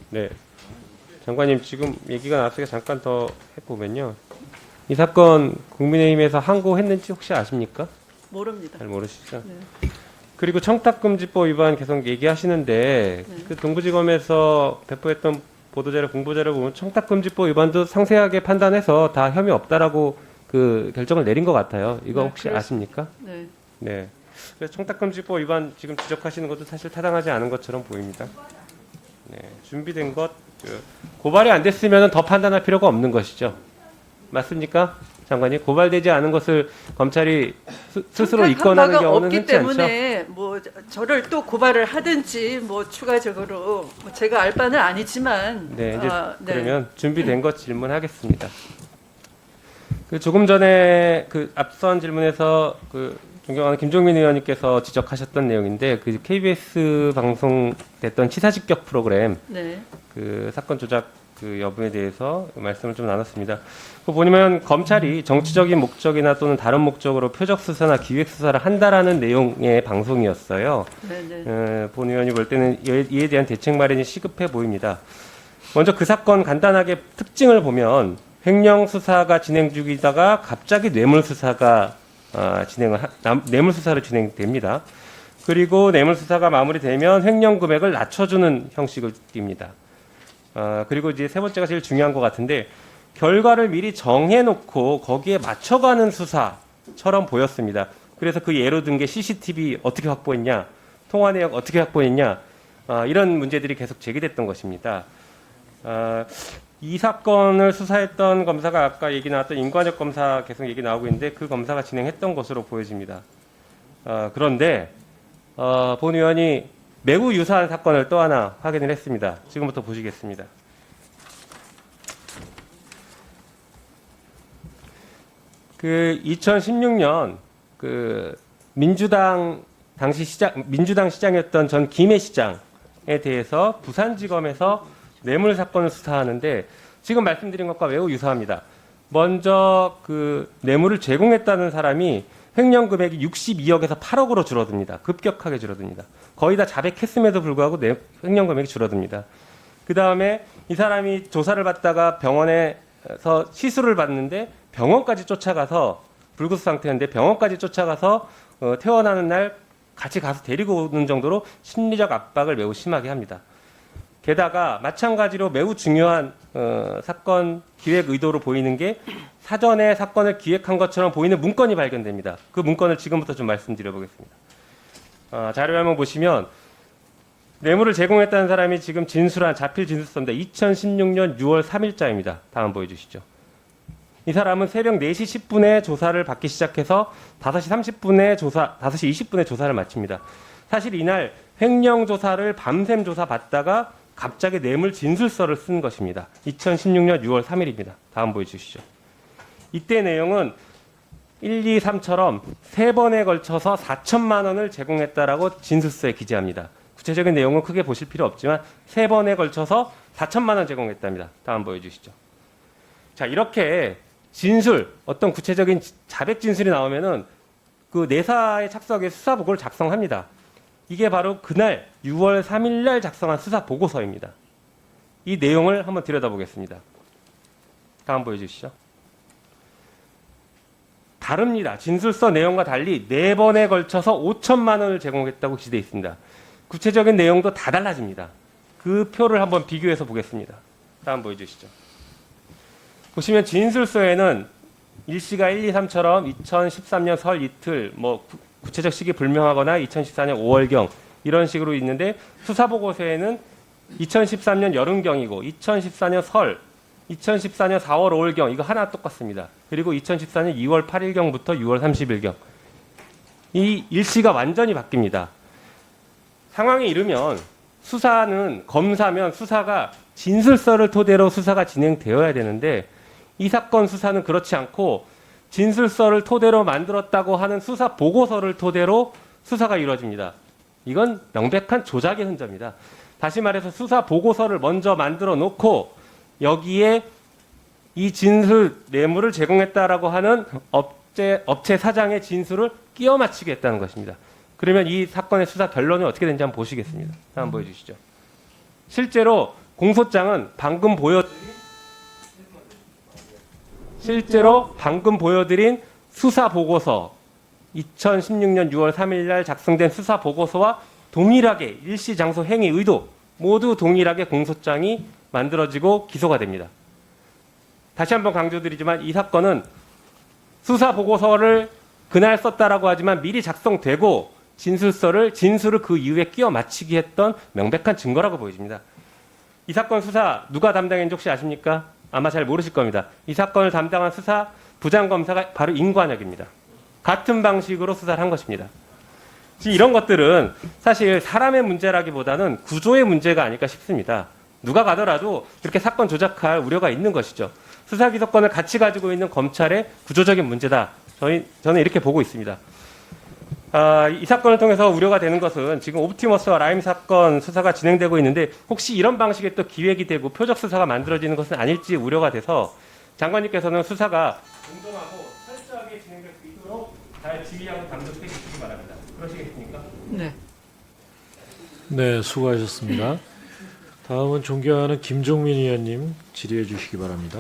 네, 장관님 지금 얘기가 나왔으니까 잠깐 더 해보면요. 이 사건 국민의힘에서 항고했는지 혹시 아십니까? 모릅니다. 잘 모르시죠? 네. 그리고 청탁금지법 위반 계속 얘기하시는데 네. 그 동부지검에서 배포했던 보도자료, 공보자료 보면 청탁금지법 위반도 상세하게 판단해서 다 혐의 없다라고 그 결정을 내린 것 같아요. 이거 네, 혹시 아십니까? 네. 네. 그래서 청탁금지법 위반 지금 지적하시는 것도 사실 타당하지 않은 것처럼 보입니다. 네, 준비된 것 고발이 안 됐으면 더 판단할 필요가 없는 것이죠. 맞습니까, 장관님? 고발되지 않은 것을 검찰이 스스로 입건하는 경우는 없기 흔치 않죠. 때문에 뭐 저를 또 고발을 하든지 뭐 추가적으로 뭐 제가 알 바는 아니지만 네, 이제 네. 그러면 준비된 것 질문하겠습니다. 그 조금 전에 그 앞선 질문에서 그 존경하는 김종민 의원님께서 지적하셨던 내용인데 그 KBS 방송됐던 치사직격 프로그램 네. 그 사건 조작 그 여부에 대해서 말씀을 좀 나눴습니다. 그 보면 검찰이 정치적인 목적이나 또는 다른 목적으로 표적 수사나 기획 수사를 한다라는 내용의 방송이었어요. 네, 네. 본 의원이 볼 때는 이에 대한 대책 마련이 시급해 보입니다. 먼저 그 사건 간단하게 특징을 보면 횡령 수사가 진행 중이다가 갑자기 뇌물 수사가 뇌물 수사로 진행됩니다. 그리고 뇌물 수사가 마무리되면 횡령 금액을 낮춰주는 형식을 띱니다. 그리고 이제 세 번째가 제일 중요한 것 같은데 결과를 미리 정해놓고 거기에 맞춰가는 수사처럼 보였습니다. 그래서 그 예로 든 게 CCTV 어떻게 확보했냐, 통화 내역 어떻게 확보했냐, 이런 문제들이 계속 제기됐던 것입니다. 이 사건을 수사했던 검사가 아까 얘기 나왔던 임관혁 검사 계속 얘기 나오고 있는데 그 검사가 진행했던 것으로 보여집니다. 그런데 본 의원이 매우 유사한 사건을 또 하나 확인을 했습니다. 지금부터 보시겠습니다. 그 2016년 그 민주당 시장이었던 전 김해 시장에 대해서 부산지검에서 뇌물 사건을 수사하는데 지금 말씀드린 것과 매우 유사합니다. 먼저 그 뇌물을 제공했다는 사람이 횡령 금액이 62억에서 8억으로 줄어듭니다. 급격하게 줄어듭니다. 거의 다 자백했음에도 불구하고 횡령 금액이 줄어듭니다. 그 다음에 이 사람이 조사를 받다가 병원에서 시술을 받는데 병원까지 쫓아가서 불구수 상태였는데 병원까지 쫓아가서 퇴원하는 날 같이 가서 데리고 오는 정도로 심리적 압박을 매우 심하게 합니다. 게다가 마찬가지로 매우 중요한 사건 기획 의도로 보이는 게 사전에 사건을 기획한 것처럼 보이는 문건이 발견됩니다. 그 문건을 지금부터 좀 말씀드려 보겠습니다. 자료를 한번 보시면 뇌물을 제공했다는 사람이 지금 자필 진술서인데 2016년 6월 3일자입니다. 다음 보여주시죠. 이 사람은 새벽 4시 10분에 조사를 받기 시작해서 5시 20분에 조사를 마칩니다. 사실 이날 횡령 조사를 밤샘 조사 받다가 갑자기 뇌물 진술서를 쓴 것입니다. 2016년 6월 3일입니다. 다음 보여주시죠. 이때 내용은 1, 2, 3처럼 3번에 걸쳐서 4천만 원을 제공했다라고 진술서에 기재합니다. 구체적인 내용은 크게 보실 필요 없지만 3번에 걸쳐서 4천만 원 제공했답니다. 다음 보여주시죠. 자, 이렇게 어떤 구체적인 자백 진술이 나오면은 그 내사에 착수하기 위해 수사 보고를 작성합니다. 이게 바로 그날 6월 3일 날 작성한 수사 보고서입니다. 이 내용을 한번 들여다보겠습니다. 다음 보여주시죠. 다릅니다. 진술서 내용과 달리 4번에 걸쳐서 5천만 원을 제공했다고 기재되어 있습니다. 구체적인 내용도 다 달라집니다. 그 표를 한번 비교해서 보겠습니다. 다음 보여주시죠. 보시면 진술서에는 일시가 1, 2, 3처럼 2013년 설 이틀 구체적 시기 불명하거나 2014년 5월경 이런 식으로 있는데 수사보고서에는 2013년 여름경이고 2014년 설, 2014년 4월 5월경 이거 하나 똑같습니다. 그리고 2014년 2월 8일경부터 6월 30일경 이 일시가 완전히 바뀝니다. 상황에 이르면 검사면 수사가 진술서를 토대로 수사가 진행되어야 되는데 이 사건 수사는 그렇지 않고 진술서를 토대로 만들었다고 하는 수사 보고서를 토대로 수사가 이루어집니다. 이건 명백한 조작의 흔적입니다. 다시 말해서 수사 보고서를 먼저 만들어 놓고 여기에 이 뇌물을 제공했다라고 하는 업체 사장의 진술을 끼워 맞추게 했다는 것입니다. 그러면 이 사건의 수사 결론이 어떻게 되는지 한번 보시겠습니다. 다음 보여주시죠. 실제로 공소장은 방금 보여드린 수사 보고서 2016년 6월 3일 날 작성된 수사 보고서와 동일하게 일시 장소 행위 의도 모두 동일하게 공소장이 만들어지고 기소가 됩니다. 다시 한번 강조드리지만 이 사건은 수사 보고서를 그날 썼다라고 하지만 미리 작성되고 진술을 그 이후에 끼워 맞추기 했던 명백한 증거라고 보여집니다. 이 사건 수사 누가 담당했는지 혹시 아십니까? 아마 잘 모르실 겁니다. 이 사건을 담당한 수사 부장검사가 바로 임관혁입니다. 같은 방식으로 수사를 한 것입니다. 지금 이런 것들은 사실 사람의 문제라기보다는 구조의 문제가 아닐까 싶습니다. 누가 가더라도 그렇게 사건 조작할 우려가 있는 것이죠. 수사기소권을 같이 가지고 있는 검찰의 구조적인 문제다. 저는 이렇게 보고 있습니다. 이 사건을 통해서 우려가 되는 것은 지금 옵티머스와 라임 사건 수사가 진행되고 있는데 혹시 이런 방식의 또 기획이 되고 표적 수사가 만들어지는 것은 아닐지 우려가 돼서 장관님께서는 수사가 공정하고 철저하게 진행될 수 있도록 잘 지휘하고 감독해 주시기 바랍니다. 그러시겠습니까? 네. 네, 수고하셨습니다. 다음은 존경하는 김종민 의원님 질의해 주시기 바랍니다.